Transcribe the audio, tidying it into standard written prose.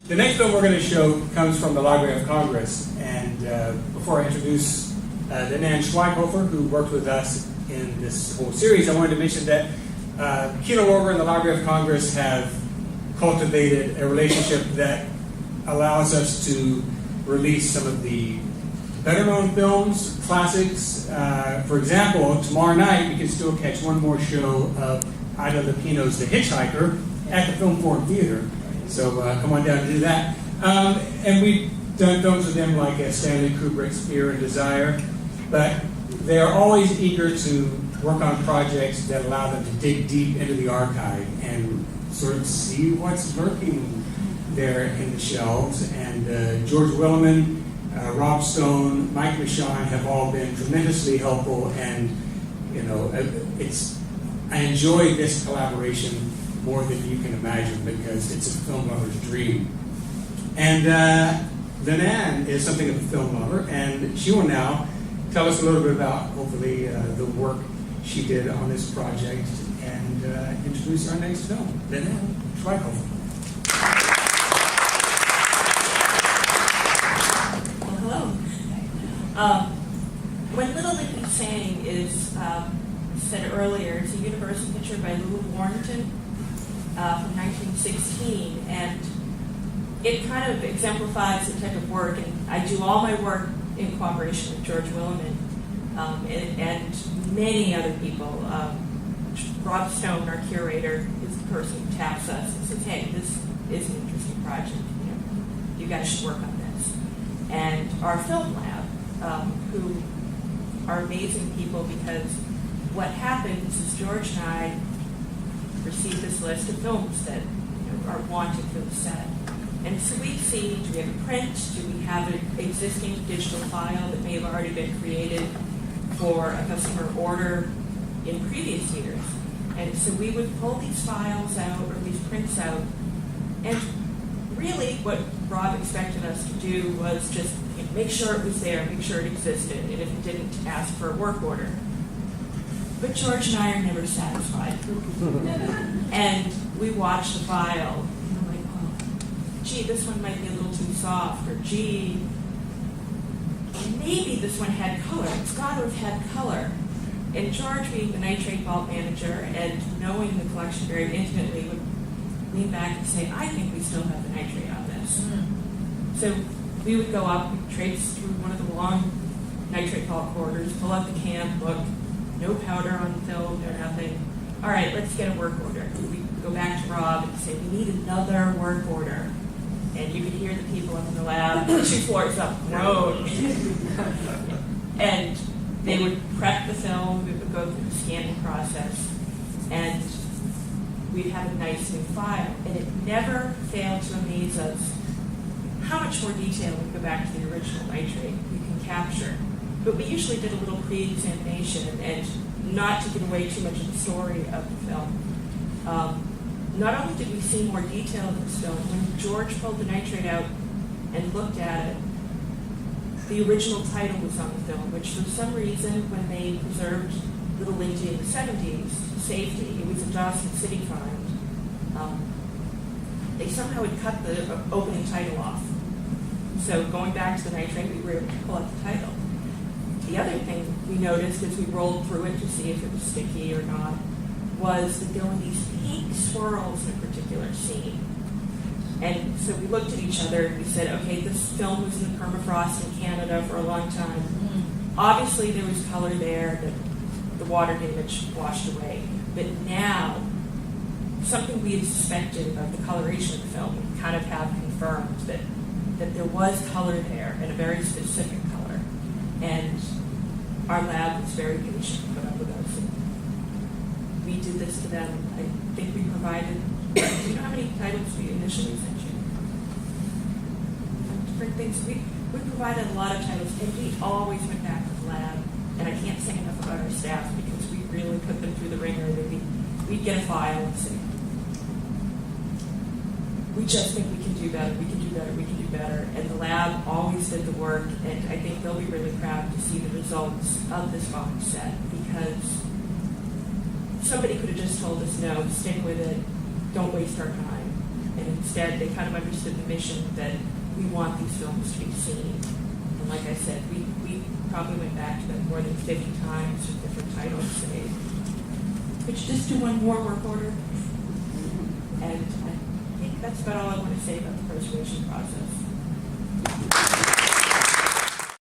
The next film we're going to show comes from the Library of Congress, and before I introduce Lynanne Schweighofer, who worked with us in this whole series, I wanted to mention that Kino, Lorber, and the Library of Congress have cultivated a relationship that allows us to release some of the better-known films, classics. For example, tomorrow night you can still catch one more show of Ida Lupino's The Hitchhiker at the Film Forum Theater. So come on down and do that. And we've done films with them like Stanley Kubrick's Fear and Desire, but they are always eager to work on projects that allow them to dig deep into the archive and sort of see what's lurking there in the shelves. And George Willeman, Rob Stone, Mike Michon have all been tremendously helpful, and I enjoy this collaboration more than you can imagine because it's a film lover's dream. And Lynanne is something of a film lover, and she will now tell us a little bit about, hopefully, the work she did on this project and introduce our next film. Lynanne Schweighofer. Well, hello. What Little Lindy Sang is said earlier, it's a Universal picture by Lule Warrenton from 1916, and it kind of exemplifies the type of work, and I do all my work in cooperation with George Willeman and many other people. Rob Stone, our curator, is the person who taps us and says, hey, this is an interesting project. You guys should work on this. And our film lab, who are amazing people, because what happens is George and I receive this list of films that are wanted for the set. And so we see, do we have a print? Do we have an existing digital file that may have already been created for a customer order in previous years? And so we would pull these files out or these prints out, and really what Rob expected us to do was just make sure it was there, make sure it existed, and if it didn't, ask for a work order. But George and I are never satisfied. And we watch the file, and we're like, oh, gee, this one might be a little too soft, or gee, maybe this one had color. It's got to have had color. And George, being the nitrate vault manager and knowing the collection very intimately, would lean back and say, I think we still have the nitrate on this. So we would go up, we'd traipse through one of the long nitrate vault corridors, pull out the can, look, no powder on the film, no nothing. All right, let's get a work order. We go back to Rob and say, we need another work order. And you could hear the people up in the lab, 2 floors up, groan. And they would prep the film, we would go through the scanning process, and we'd have a nice new file. And it never failed to amaze us how much more detail we go back to the original nitrate we can capture. But we usually did a little pre-examination, and not to give away too much of the story of the film. Not only did we see more detail of this film, when George pulled the nitrate out and looked at it, the original title was on the film, which for some reason, when they preserved Little Lindy in the 70s, safety, it was a Dawson City find, they somehow had cut the opening title off. So going back to the nitrate, we were able to pull out the title. The other thing we noticed as we rolled through it to see if it was sticky or not was that there were these pink swirls in a particular scene. And so we looked at each other and we said, okay, this film was in the permafrost in Canada for a long time. Obviously there was color there that the water damage washed away. But now, something we had suspected about the coloration of the film, we kind of have confirmed that there was color there, and a very specific color. And our lab was very patient to put up with us. And we did this to them. I think we provided, do you know how many titles we initially sent you? Different things. We provided a lot of titles, and we always went back to the lab. And I can't say enough about our staff because we really put them through the ringer. We'd get a file and say, we just think we can do better, we can do better, we can do better. And the lab always did the work, and I think they'll be really proud to see the results of this box set, because somebody could have just told us, no, stick with it, don't waste our time. And instead, they kind of understood the mission that we want these films to be seen. And like I said, we probably went back to them more than 50 times with different titles. Could you just do one more work order? And I think that's about all I want to say about the preservation process.